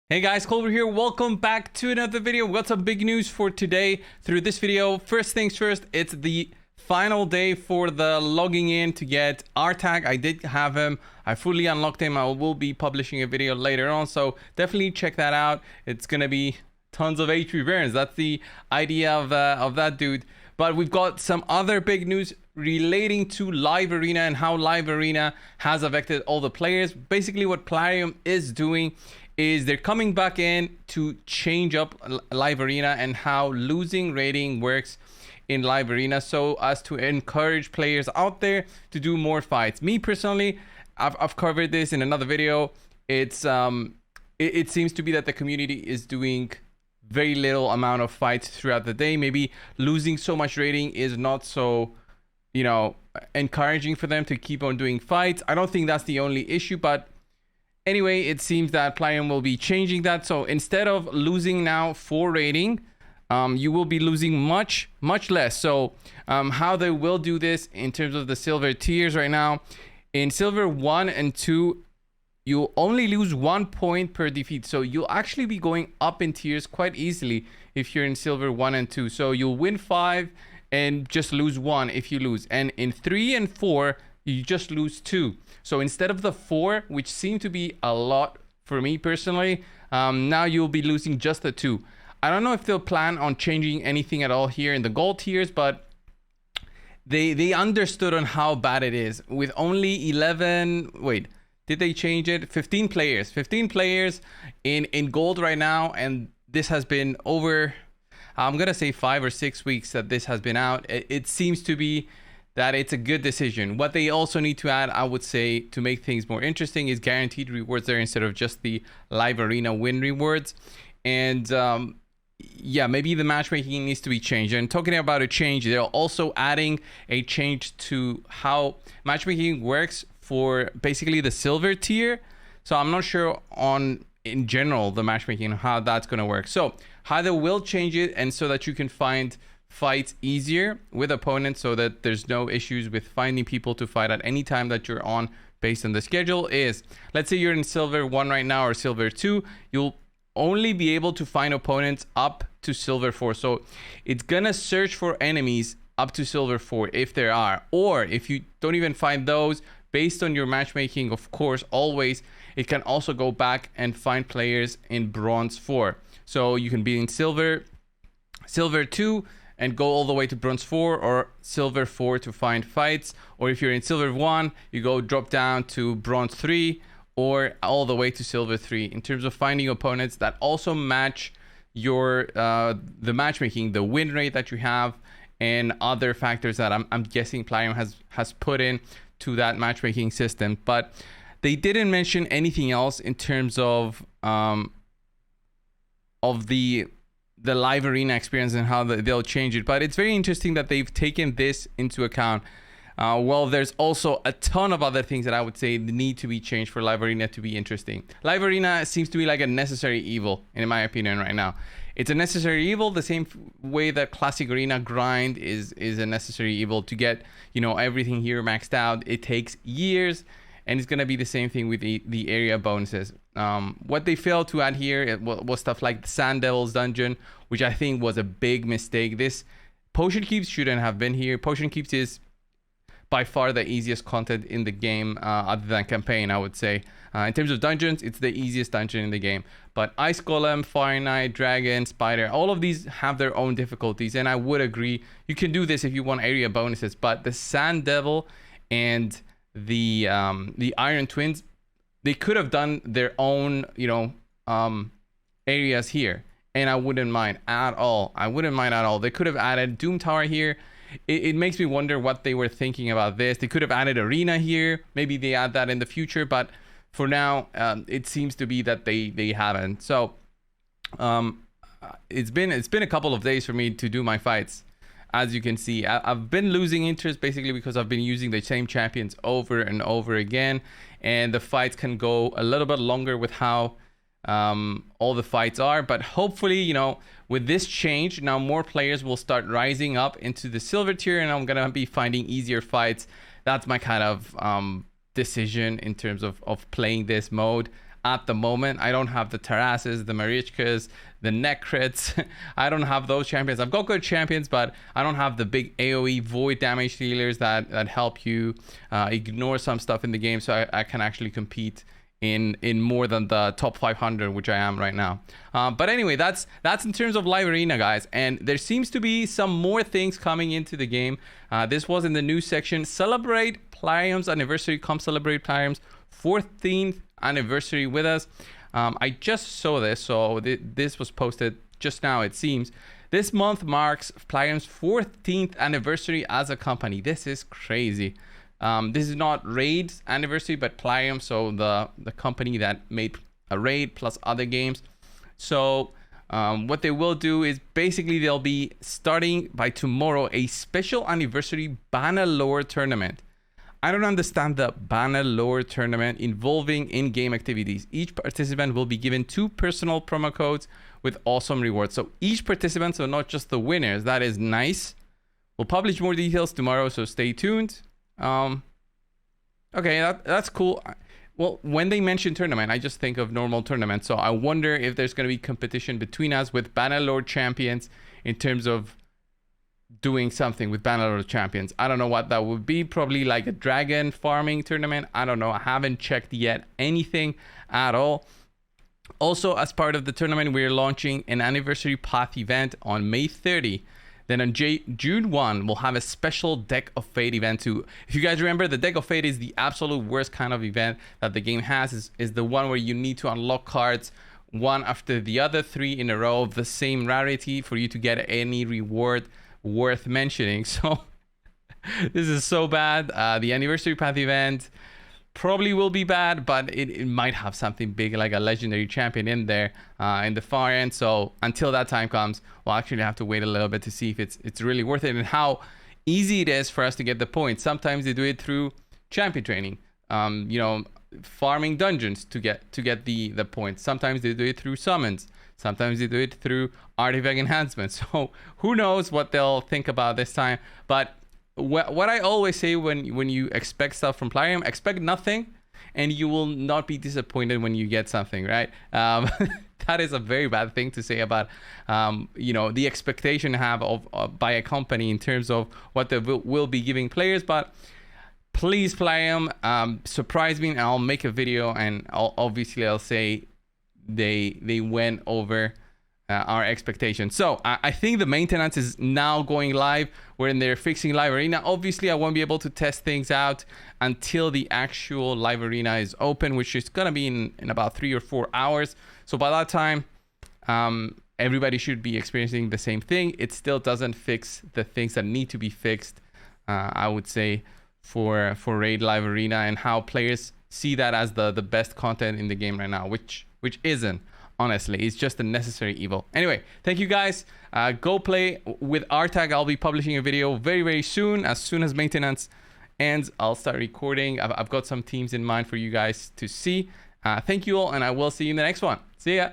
Hey guys, coldbrew here. Welcome back to another video. We've got some big news for today through this video. First things first, it's the final day for the logging in to get R tag. I did have him. I fully unlocked him. I will be publishing a video later on, so definitely check that out. It's gonna be tons of HP burns. That's the idea of that dude. But we've got some other big news relating to Live Arena and how Live Arena has affected all the players. Basically, what Plarium is doing is they're coming back in to change up Live Arena and how losing rating works in Live Arena, so as to encourage players out there to do more fights. Me personally, I've covered this in another video. It's it seems to be that the community is doing very little amount of fights throughout the day. Maybe losing so much rating is not so, encouraging for them to keep on doing fights. I don't think that's the only issue, but anyway, it seems that Plarium will be changing that. So instead of losing now 4 rating, you will be losing much less. So how they will do this in terms of the silver tiers right now, in silver 1 and 2, you'll only lose 1 point per defeat. So you'll actually be going up in tiers quite easily if you're in silver 1 and 2. So you'll win 5 and just lose 1 if you lose. And in 3 and 4, you just lose 2. So instead of the 4, which seemed to be a lot for me personally, now you'll be losing just the 2. I don't know if they'll plan on changing anything at all here in the gold tiers, but they understood on how bad it is. With only 11, wait, did they change it? 15 players. 15 players in gold right now, and this has been over, I'm going to say 5 or 6 weeks that this has been out. It seems to be that it's a good decision. What they also need to add, I would say, to make things more interesting is guaranteed rewards there instead of just the Live Arena win rewards. And yeah, maybe the matchmaking needs to be changed. And talking about a change, they're also adding a change to how matchmaking works for basically the silver tier. So I'm not sure on, in general, the matchmaking, how that's going to work. So how they will change it, and so that you can find fights easier with opponents, so that there's no issues with finding people to fight at any time that you're on based on the schedule, is, let's say you're in silver 1 right now or silver 2, you'll only be able to find opponents up to silver 4. So it's gonna search for enemies up to silver 4 if there are, or if you don't even find those, based on your matchmaking, of course, always, it can also go back and find players in bronze 4. So you can be in silver 2 and go all the way to bronze 4, or silver 4 to find fights. Or if you're in silver 1, you go drop down to bronze 3, or all the way to silver 3, in terms of finding opponents that also match your the matchmaking, the win rate that you have, and other factors that I'm guessing Plarium has put in to that matchmaking system. But they didn't mention anything else in terms of the Live Arena experience and how they'll change it. But it's very interesting that they've taken this into account. Well, there's also a ton of other things that I would say need to be changed for Live Arena to be interesting. Live Arena seems to be like a necessary evil, in my opinion, right now. It's a necessary evil the same way that Classic Arena grind is a necessary evil to get, everything here maxed out. It takes years, and it's going to be the same thing with the area bonuses. What they failed to add here was stuff like the Sand Devil's dungeon, which I think was a big mistake. This Potion Keeps shouldn't have been here. Potion Keeps is by far the easiest content in the game, other than campaign, I would say. In terms of dungeons, it's the easiest dungeon in the game. But Ice Golem, Fire Knight, Dragon, Spider, all of these have their own difficulties. And I would agree, you can do this if you want area bonuses. But the Sand Devil and the Iron Twins, they could have done their own, areas here. And I wouldn't mind at all. They could have added Doom Tower here. It makes me wonder what they were thinking about this. They could have added Arena here. Maybe they add that in the future, but for now, it seems to be that they haven't. So it's been a couple of days for me to do my fights. As you can see, I've been losing interest basically because I've been using the same champions over and over again, and the fights can go a little bit longer with how all the fights are. But hopefully, with this change, now more players will start rising up into the silver tier, and I'm gonna be finding easier fights. That's my kind of decision in terms of playing this mode. at the moment. I don't have the Tarases, the Marichkas, the Necrits. I don't have those champions. I've got good champions, but I don't have the big AoE void damage dealers that help you ignore some stuff in the game, so I can actually compete in more than the top 500, which I am right now. But anyway, that's in terms of live arena, guys, and there seems to be some more things coming into the game. This was in the news section. Celebrate Plarium's anniversary. Come celebrate Plarium's 14th anniversary with us. I just saw this, so this was posted just now, it seems. This month marks Plarium's 14th anniversary as a company. This is crazy. This is not Raid's anniversary, but Plarium, so the company that made a Raid plus other games. So what they will do is basically they'll be starting by tomorrow a special anniversary banner lore tournament. I don't understand the banner lore tournament involving in-game activities. Each participant will be given 2 personal promo codes with awesome rewards. So each participant, so not just the winners. That is nice. We'll publish more details tomorrow, so stay tuned. Okay, that's cool. Well, when they mention tournament, I just think of normal tournament. So I wonder if there's going to be competition between us with Bannerlord champions in terms of doing something with Bannerlord champions. I don't know what that would be. Probably like a dragon farming tournament. I don't know. I haven't checked yet anything at all. Also, as part of the tournament, we're launching an anniversary path event on May 30. Then on June 1, we'll have a special Deck of Fate event too. If you guys remember, the Deck of Fate is the absolute worst kind of event that the game has. Is the one where you need to unlock cards one after the other, 3 in a row of the same rarity for you to get any reward worth mentioning. So this is so bad. The anniversary path event probably will be bad, but it might have something big like a legendary champion in there in the far end. So until that time comes, we'll actually have to wait a little bit to see if it's really worth it and how easy it is for us to get the points. Sometimes they do it through champion training, you know, farming dungeons to get the points. Sometimes they do it through summons. Sometimes they do it through artifact enhancements. So who knows what they'll think about this time. But what I always say when you expect stuff from Plarium, expect nothing and you will not be disappointed when you get something, right? That is a very bad thing to say about, you know, the expectation to have by a company in terms of what they will be giving players. But please, Plarium, surprise me and I'll make a video and obviously I'll say they went over our expectations. So I think the maintenance is now going live when they're fixing live arena. Obviously I won't be able to test things out until the actual live arena is open, which is gonna be in about 3 or 4 hours. So by that time everybody should be experiencing the same thing. It still doesn't fix the things that need to be fixed, I would say, for Raid Live Arena and how players see that as the best content in the game right now, which isn't. Honestly, it's just a necessary evil. Anyway, thank you guys. Go play with R-Tag. I'll be publishing a video very, very soon. As soon as maintenance ends, I'll start recording. I've got some teams in mind for you guys to see. Thank you all, and I will see you in the next one. See ya.